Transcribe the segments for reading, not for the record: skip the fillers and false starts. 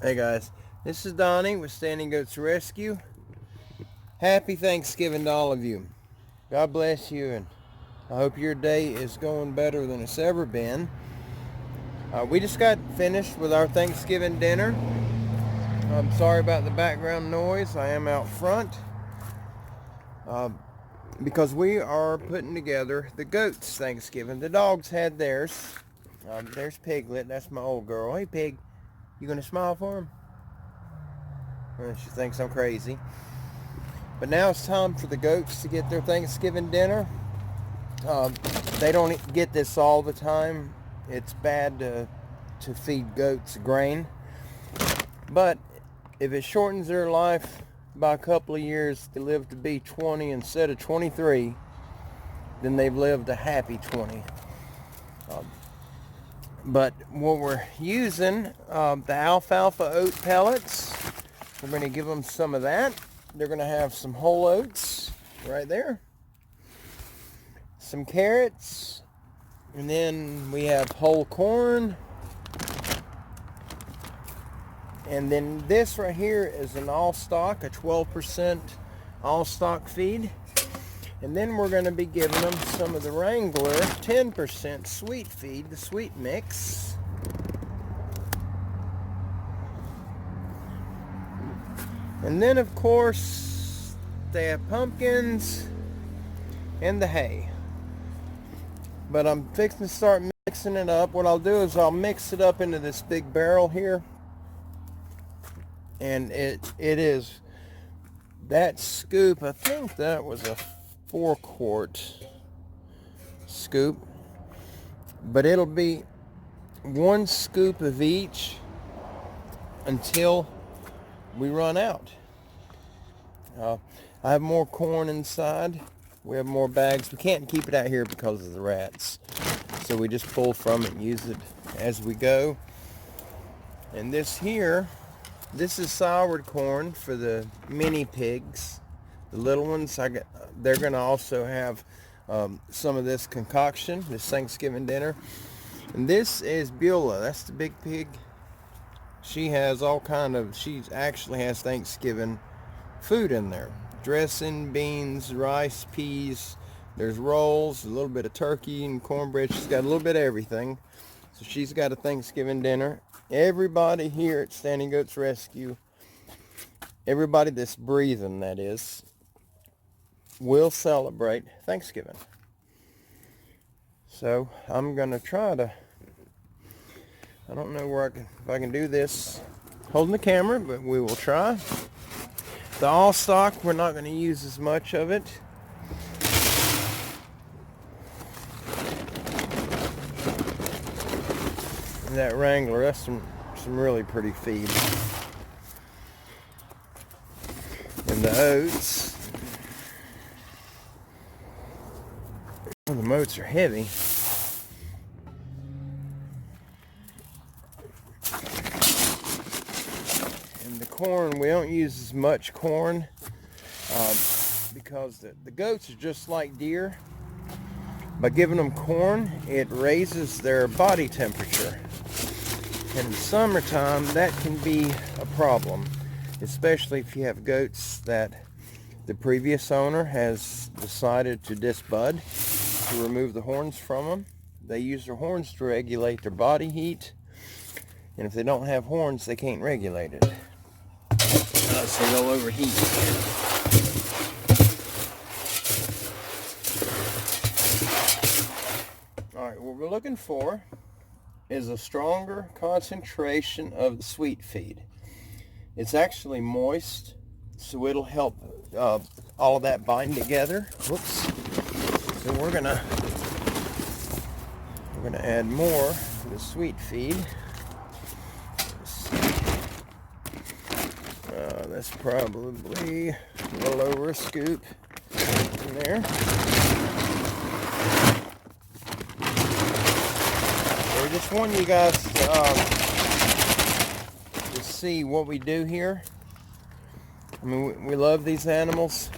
Hey guys, this is Donnie with Standing Goats Rescue. Happy Thanksgiving to all of you. God bless you, and I hope your day is going better than it's ever been. We just got finished with our Thanksgiving dinner. I'm sorry about the background noise. I am out front uh, because we are putting together the goats' Thanksgiving. The dogs had theirs. There's Piglet. That's my old girl. Hey, Pig. You gonna smile for him? She thinks I'm crazy. But now it's time for the goats to get their Thanksgiving dinner. They don't get this all the time. It's bad to feed goats grain. But if it shortens their life by a couple of years, they live to be 20 instead of 23, then they've lived a happy 20. But what we're using, the alfalfa oat pellets, we're going to give them some of that. They're going to have some whole oats right there, some carrots, and then we have whole corn. And then this right here is an all stock, a 12% all stock feed. And then we're going to be giving them some of the Wrangler 10% sweet feed, the sweet mix. And then of course they have pumpkins and the hay. But I'm fixing to start mixing it up. What I'll do is I'll mix it up into this big barrel here. And it is that scoop, I think that was a 4-quart scoop, but it'll be 1 scoop of each until we run out. I have more corn inside. We have more bags. We can't keep it out here because of the rats, so we just pull from it and use it as we go. And this is soured corn for the mini pigs. The little ones, they're going to also have some of this concoction, this Thanksgiving dinner. And this is Beulah. That's the big pig. She actually has Thanksgiving food in there. Dressing, beans, rice, peas. There's rolls, a little bit of turkey and cornbread. She's got a little bit of everything. So she's got a Thanksgiving dinner. Everybody here at Standing Goats Rescue, everybody that's breathing, that is, will celebrate Thanksgiving. So I'm going to try to, I don't know if I can do this holding the camera, but we will try. The all stock, we're not going to use as much of it. And that Wrangler, that's some really pretty feed. And the oats. Oh, the oats are heavy. And the corn, we don't use as much corn because the goats are just like deer. By giving them corn, it raises their body temperature. In the summertime, that can be a problem, especially if you have goats that the previous owner has decided to disbud, to remove the horns from them. They use their horns to regulate their body heat, and if they don't have horns, they can't regulate it. So they'll overheat. Alright, what we're looking for is a stronger concentration of the sweet feed. It's actually moist, so it'll help all of that bind together. Whoops. So we're gonna add more to the sweet feed. That's probably a little over a scoop in there. I just want you guys to see what we do here. I mean, we love these animals.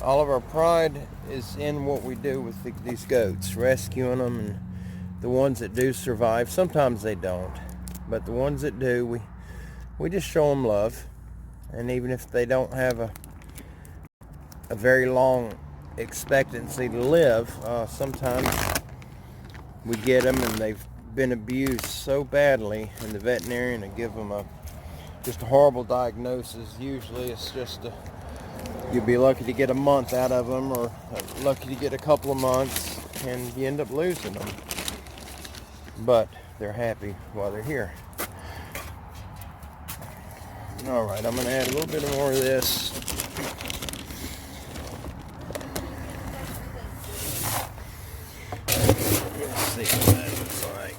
All of our pride is in what we do with these goats, rescuing them, and the ones that do survive. Sometimes they don't, but the ones that do, we just show them love. And even if they don't have a very long expectancy to live, sometimes we get them and they've been abused so badly, and the veterinarian will give them just a horrible diagnosis. Usually it's just you'll be lucky to get a month out of them, or lucky to get a couple of months, and you end up losing them. But they're happy while they're here. All right, I'm going to add a little bit more of this. Let's see what that looks like.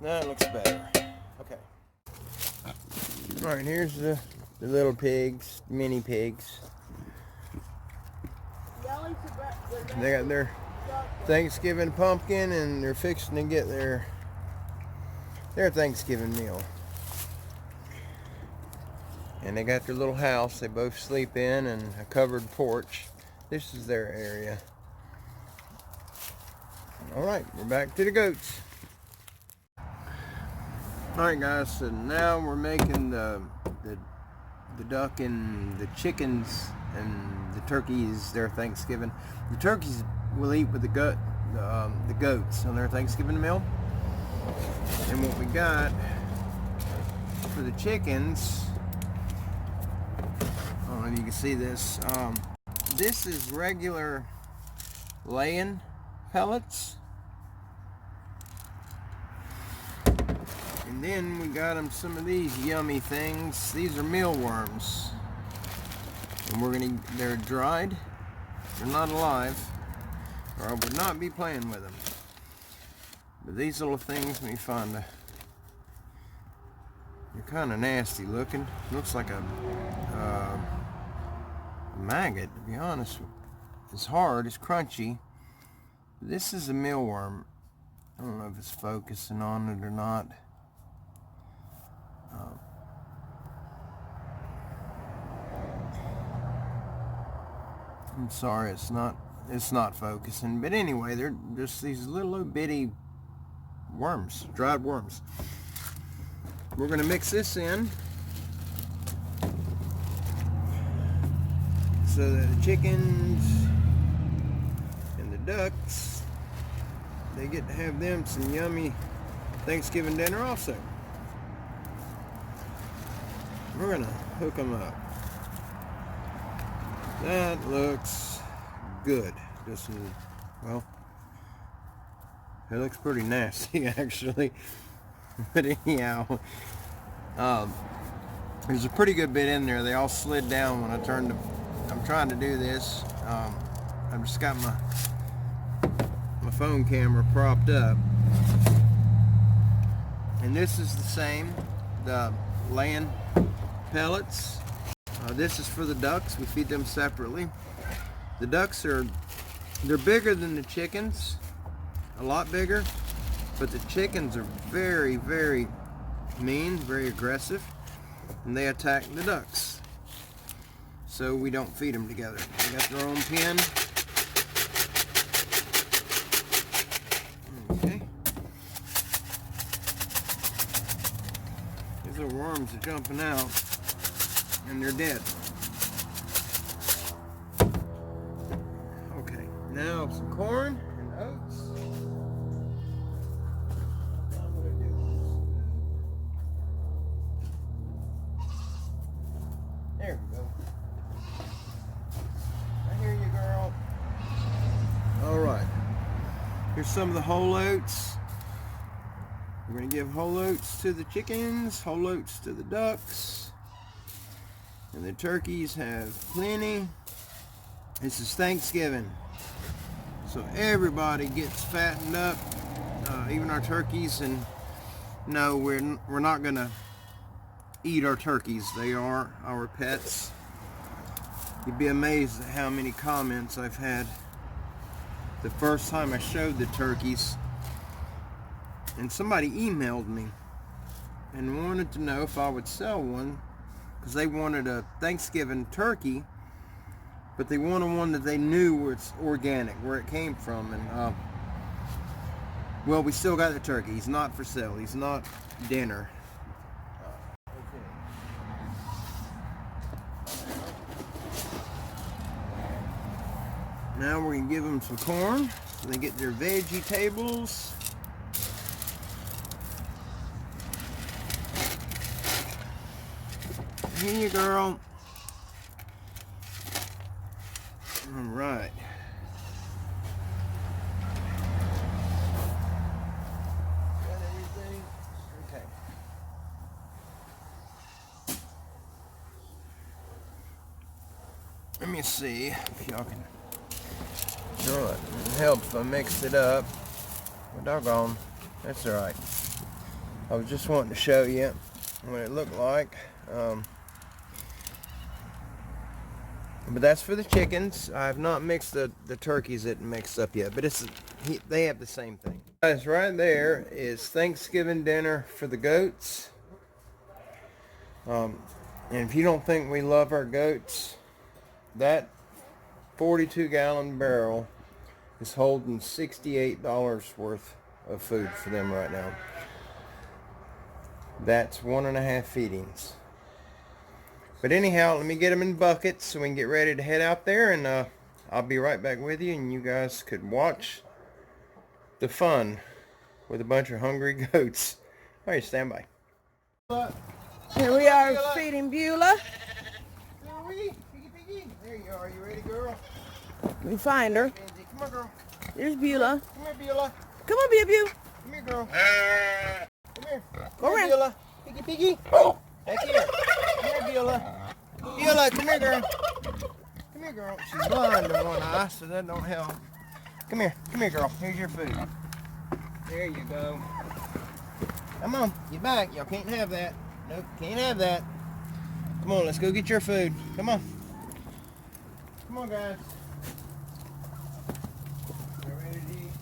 That looks better. Okay. All right, here's the little pigs, mini pigs. They got their Thanksgiving pumpkin, and they're fixing to get their Thanksgiving meal. And they got their little house they both sleep in, and a covered porch. This is their area. Alright, we're back to the goats. Alright guys, so now we're making the duck and the chickens and the turkeys their Thanksgiving. The turkeys will eat with the goats on their Thanksgiving meal. And what we got for the chickens, I don't know if you can see this. This is regular laying pellets. And then we got them some of these yummy things. These are mealworms. And they're dried. They're not alive, or I would not be playing with them. But these little things, when you find they're kind of nasty looking. Looks like a maggot, to be honest. It's hard, it's crunchy. This is a mealworm. I don't know if it's focusing on it or not. I'm sorry, it's not focusing. But anyway, they're just these little bitty worms, dried worms. We're gonna mix this in so that the chickens and the ducks, they get to have them some yummy Thanksgiving dinner also. We're gonna hook them up. That looks good. Well, it looks pretty nasty actually. But anyhow, there's a pretty good bit in there. They all slid down when I'm trying to do this. I've just got my phone camera propped up. And this is the same, the laying pellets. This is for the ducks. We feed them separately. The ducks they're bigger than the chickens, a lot bigger, but the chickens are very, very mean, very aggressive, and they attack the ducks. So we don't feed them together. They got their own pen. Okay. These little worms are jumping out, and they're dead. Okay, now some corn and oats. There we go. I hear you, girl. All right. Here's some of the whole oats. We're going to give whole oats to the chickens, whole oats to the ducks. And the turkeys have plenty. This is Thanksgiving, so everybody gets fattened up, even our turkeys. And no, we're not gonna eat our turkeys. They are our pets. You'd be amazed at how many comments I've had the first time I showed the turkeys. And somebody emailed me and wanted to know if I would sell one, because they wanted a Thanksgiving turkey, but they wanted one that they knew where it's organic, where it came from. And well, we still got the turkey. He's not for sale. He's not dinner. Now we're going to give them some corn so they get their veggie tables. Here you girl. Alright. Got everything? Okay. Let me see if y'all can. Sure, it helps if I mixed it up. Well, doggone. That's alright. I was just wanting to show you what it looked like. But that's for the chickens. I have not mixed the turkeys that mixed up yet, but they have the same thing. Guys, right there is Thanksgiving dinner for the goats. And if you don't think we love our goats, that 42-gallon barrel is holding $68 worth of food for them right now. That's 1.5 feedings. But anyhow, let me get them in buckets so we can get ready to head out there, and I'll be right back with you, and you guys could watch the fun with a bunch of hungry goats. All right, stand by. Here we are feeding Beulah. There you are. You ready, girl? We find her. Come on, girl. There's Beulah. Come here, Beulah. Come on, Beau. Come here, girl. Come here. Go around. Beulah. Piggy. Back here. Come here, Beulah. Beulah, come here, girl. Come here, girl. She's blind in one eye, so that don't help. Come here, girl. Here's your food. There you go. Come on, get back. Y'all can't have that. Nope, can't have that. Come on, let's go get your food. Come on. Come on, guys. You ready to eat?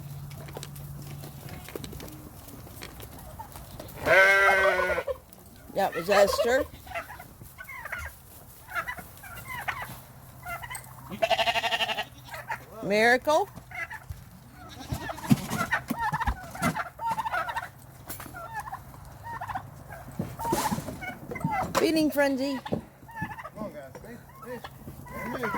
That was Esther. Miracle. Feeding frenzy. Come on, guys. This. Move.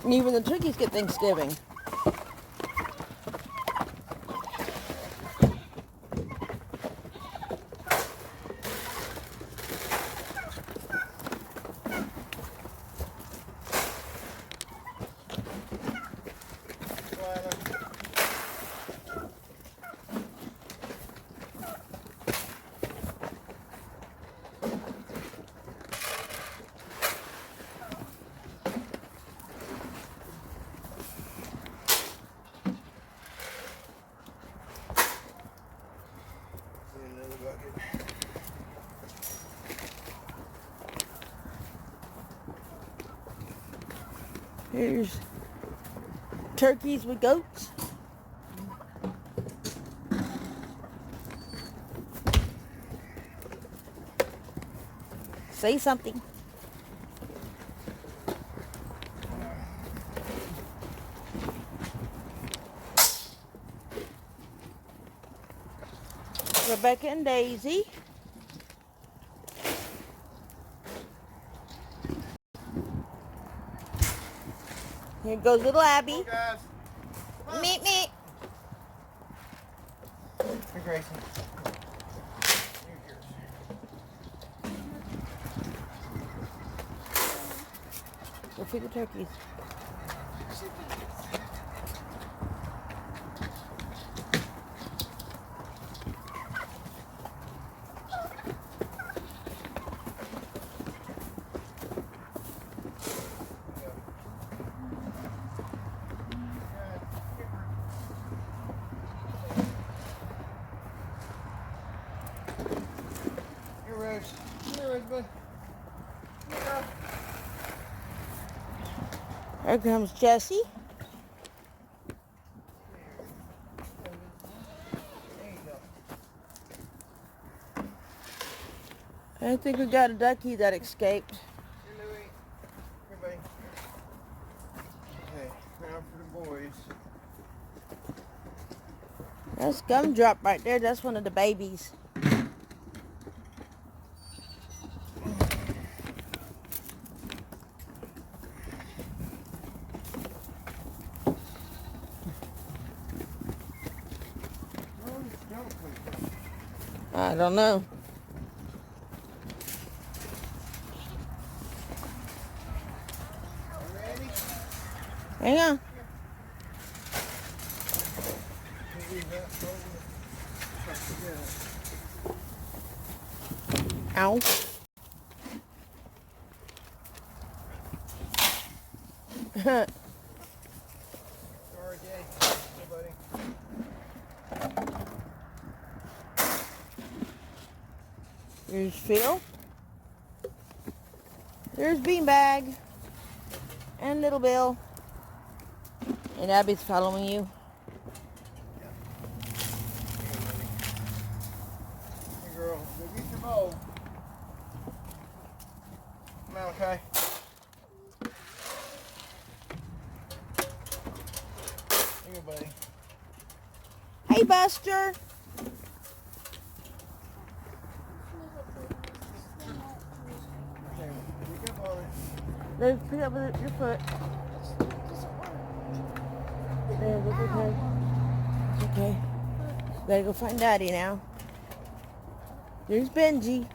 And even the turkeys get Thanksgiving. Here's turkeys with goats. Say something. Rebecca and Daisy. Here goes little Abby. Meet me. Hey, Gracie. Here's yours. Go feed the turkeys. There comes Jessie. There you go. I think we got a ducky that escaped. Here, Louie. Here, buddy. Okay, now for the boys. That's Gumdrop right there. That's one of the babies. I don't know. Ready? Hang on. Ow. Sorry, Jay. Hey, buddy. There's Phil. There's Beanbag. And Little Bill. And Abby's following you. Hey, girl. Go get your bowl. Malachi. Here, buddy. Hey, Buster. Okay, pick up on it. Let's pick up with your foot. There, look okay. It's okay. Gotta go find Daddy now. There's Benji.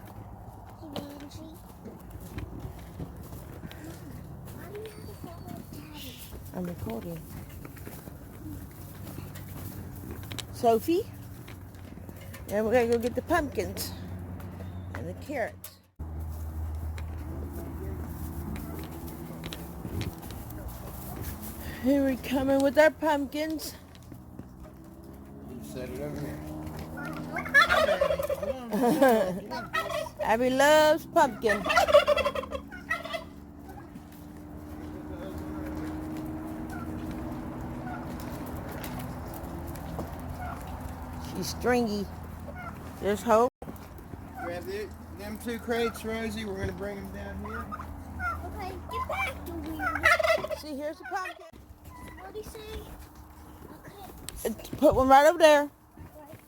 I'm recording. Sophie. And we're gonna go get the pumpkins and the carrots. Here we coming with our pumpkins. Set it over here. Abby loves pumpkin. She's stringy. There's Hope. Grab them two crates, Rosie. We're going to bring them down here. Okay, get back, you weird. See, here's the pumpkin. What do you say? Okay, Put one right over there. right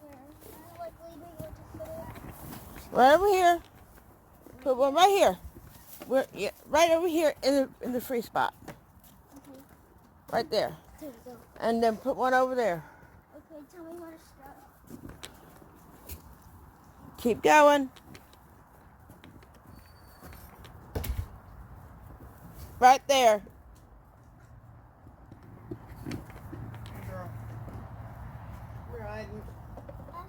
there. I like leaving it to fit. Right over here. Put one right here. Yeah, right over here in the free spot. Okay, Right there. there we go. And then put one over there. Okay, tell me where to start. Keep going. Right there. Girl. We're hiding. I'll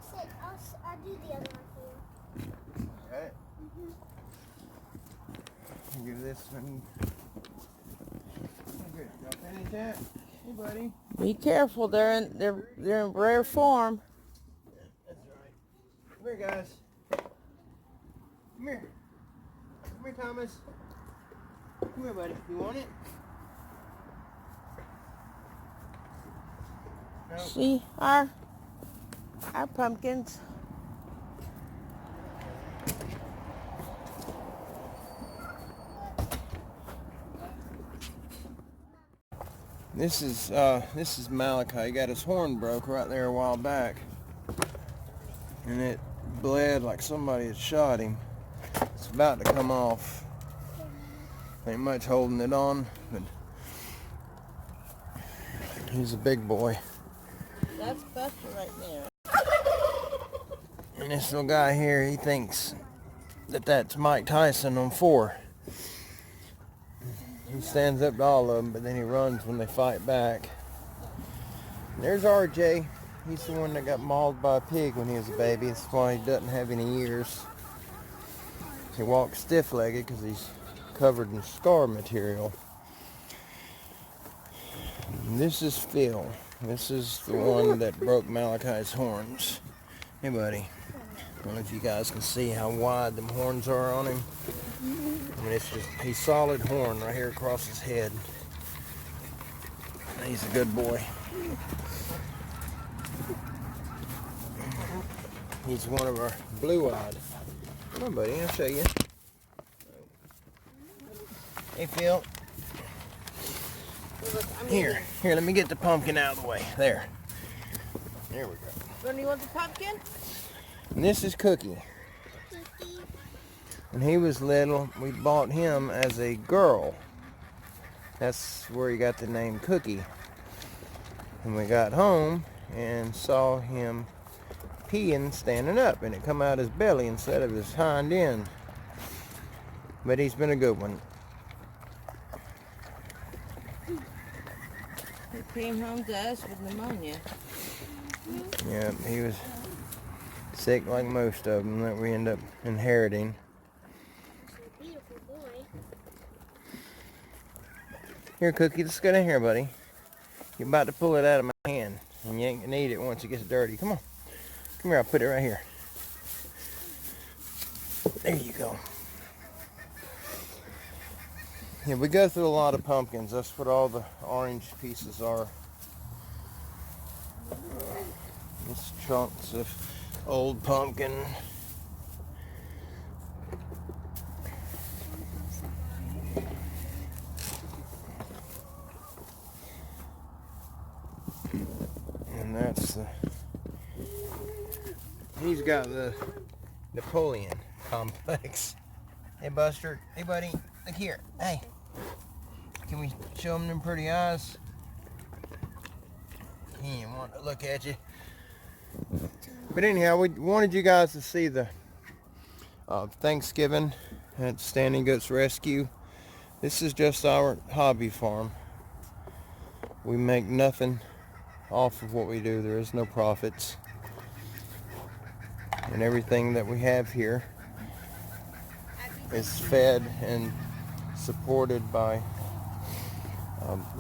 do the other one for you. Got it? Give this one. Good. Y'all finish that? Hey, buddy. Be careful. They're in rare form. That's right. Come here, guys. Come here. Come here, Thomas. Come here, buddy. You want it? No. See our pumpkins. This is Malachi. He got his horn broke right there a while back, and it bled like somebody had shot him. It's about to come off. Ain't much holding it on, but he's a big boy. That's Buster right there. And this little guy here, he thinks that that's Mike Tyson on 4. He stands up to all of them, but then he runs when they fight back. And there's RJ. He's the one that got mauled by a pig when he was a baby. That's why he doesn't have any ears. He walks stiff-legged because he's covered in scar material. And this is Phil. This is the one that broke Malachi's horns. Hey, buddy. I don't know if you guys can see how wide them horns are on him. I mean, it's just a solid horn right here across his head. He's a good boy. He's one of our blue-eyed. Come on, buddy, I'll show you. Hey, Phil. Here, let me get the pumpkin out of the way. There we go. When you want the pumpkin? And this is Cookie. When he was little, we bought him as a girl. That's where he got the name Cookie. And we got home and saw him peeing standing up, and it come out his belly instead of his hind end. But he's been a good one. He came home to us with pneumonia. Yeah, he was sick like most of them that we end up inheriting. Beautiful boy. Here, Cookie, let's get in here, buddy. You're about to pull it out of my hand, and you ain't gonna eat it once it gets dirty. Come on. Come here, I'll put it right here. There you go. Yeah, we go through a lot of pumpkins. That's what all the orange pieces are. It's chunks of old pumpkin. And that's the... He's got the Napoleon complex. Hey, Buster. Hey, buddy. Look here. Hey. Can we show him them pretty eyes? He didn't want to look at you. But anyhow, we wanted you guys to see the Thanksgiving at Standing Goats Rescue. This is just our hobby farm. We make nothing off of what we do. There is no profits. And everything that we have here is fed and supported by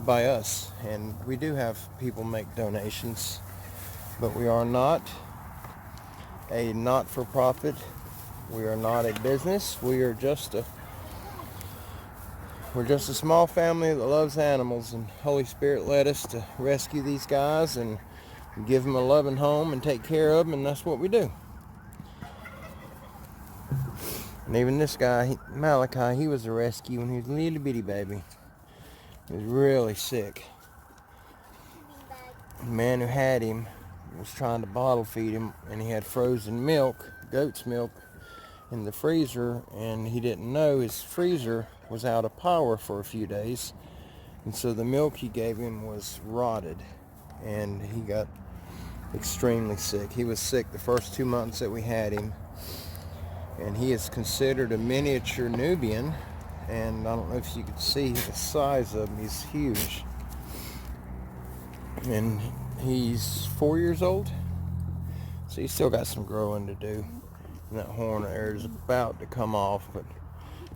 us. And we do have people make donations, but we are not a not-for-profit. We are not a business. We're just a small family that loves animals, and Holy Spirit led us to rescue these guys and give them a loving home and take care of them, and that's what we do. And even this guy, Malachi, he was a rescue when he was a little bitty baby. He was really sick. The man who had him was trying to bottle feed him, and he had frozen milk, goat's milk, in the freezer, and he didn't know his freezer was out of power for a few days, and so the milk he gave him was rotted, and he got extremely sick. He was sick the first 2 months that we had him, and he is considered a miniature Nubian, and I don't know if you could see the size of him. He's huge, and he's 4 years old, so he's still got some growing to do. And that horn there is about to come off, but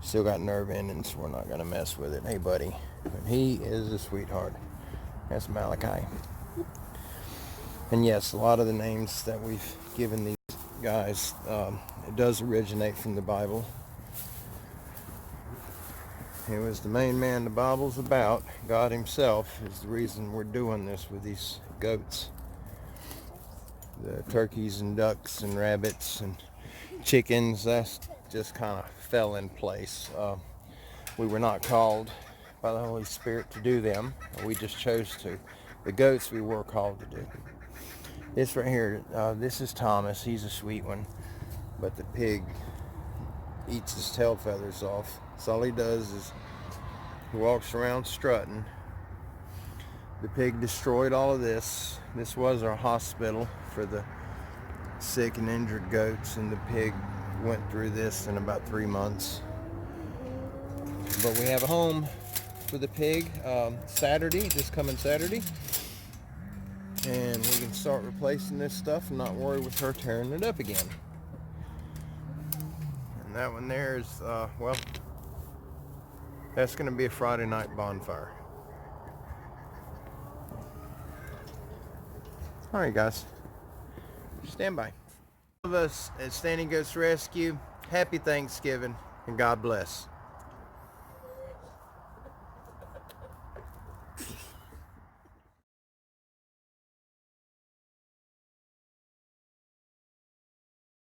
still got nerve endings, so we're not going to mess with it. Hey, buddy. But he is a sweetheart. That's Malachi. And yes, a lot of the names that we've given these guys, it does originate from the Bible. It was the main man the Bible's about. God himself is the reason we're doing this with these goats. The turkeys and ducks and rabbits and chickens, that's just kind of fell in place. We were not called by the Holy Spirit to do them. We just chose to. The goats we were called to do. This right here, this is Thomas. He's a sweet one. But the pig eats his tail feathers off. So all he does is he walks around strutting. The pig destroyed all of this. This was our hospital for the sick and injured goats, and the pig went through this in about 3 months. But we have a home for the pig Saturday, this coming Saturday, and we can start replacing this stuff and not worry with her tearing it up again. And that one there is well, that's going to be a Friday night bonfire. All right, guys, stand by. All of us at Standing Goats Rescue, happy Thanksgiving and God bless.